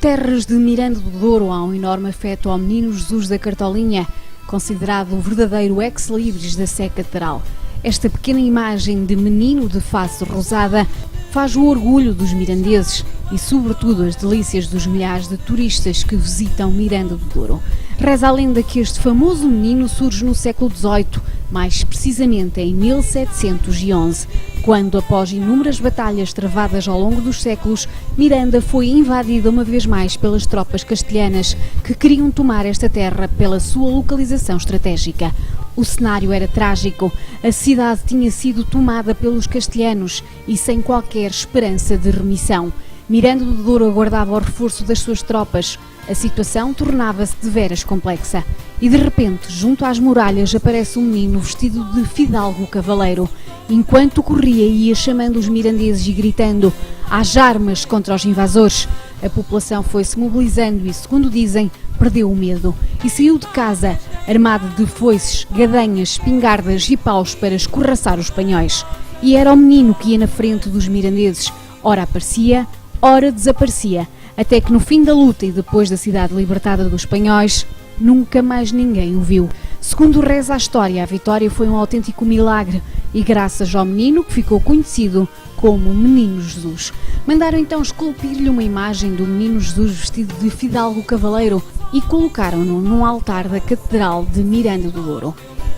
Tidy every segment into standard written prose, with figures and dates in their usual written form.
terras de Miranda do Douro há um enorme afeto ao menino Jesus da Cartolinha, considerado o verdadeiro ex-libris da Sé Catedral. Esta pequena imagem de menino de face rosada faz o orgulho dos mirandeses e, sobretudo, as delícias dos milhares de turistas que visitam Miranda do Douro. Reza a lenda que este famoso menino surge no século XVIII, mais precisamente em 1711, quando, após inúmeras batalhas travadas ao longo dos séculos, Miranda foi invadida uma vez mais pelas tropas castelhanas que queriam tomar esta terra pela sua localização estratégica. O cenário era trágico. A cidade tinha sido tomada pelos castelhanos e sem qualquer esperança de remissão. Miranda do Douro aguardava o reforço das suas tropas. A situação tornava-se deveras complexa. E de repente, junto às muralhas, aparece um menino vestido de fidalgo cavaleiro. Enquanto corria, ia chamando os mirandeses e gritando: "Às armas contra os invasores!" A população foi-se mobilizando e, segundo dizem, perdeu o medo e saiu de casa, armado de foices, gadanhas, espingardas e paus para escorraçar os espanhóis. E era o menino que ia na frente dos mirandeses. Ora aparecia, ora desaparecia, até que no fim da luta e depois da cidade libertada dos espanhóis, nunca mais ninguém o viu. Segundo reza a história, a vitória foi um autêntico milagre e graças ao menino que ficou conhecido como Menino Jesus. Mandaram então esculpir-lhe uma imagem do Menino Jesus vestido de fidalgo cavaleiro e colocaram-no num altar da Catedral de Miranda do Douro.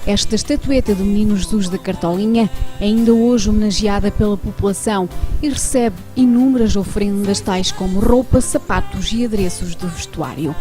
Esta estatueta do Menino Jesus da Cartolinha é ainda hoje homenageada pela população e recebe inúmeras ofrendas tais como roupa, sapatos e adereços de vestuário.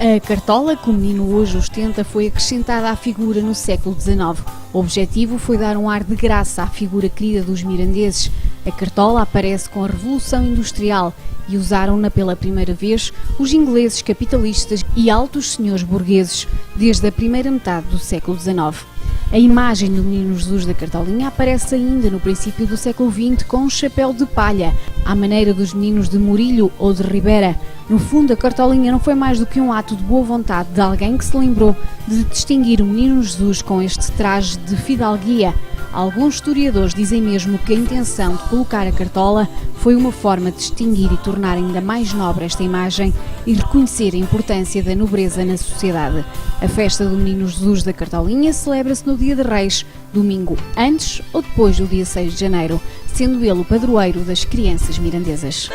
A cartola que o menino hoje ostenta foi acrescentada à figura no século XIX. O objetivo foi dar um ar de graça à figura querida dos mirandeses. A cartola aparece com a Revolução Industrial e usaram-na pela primeira vez os ingleses capitalistas e altos senhores burgueses desde a primeira metade do século XIX. A imagem do Menino Jesus da Cartolinha aparece ainda no princípio do século XX com um chapéu de palha, à maneira dos meninos de Murilho ou de Ribeira. No fundo, a Cartolinha não foi mais do que um ato de boa vontade de alguém que se lembrou de distinguir o Menino Jesus com este traje de fidalguia. Alguns historiadores dizem mesmo que a intenção de colocar a cartola foi uma forma de distinguir e tornar ainda mais nobre esta imagem e reconhecer a importância da nobreza na sociedade. A festa do Menino Jesus da Cartolinha celebra-se no Dia de Reis, domingo antes ou depois do dia 6 de janeiro, sendo ele o padroeiro das crianças mirandesas.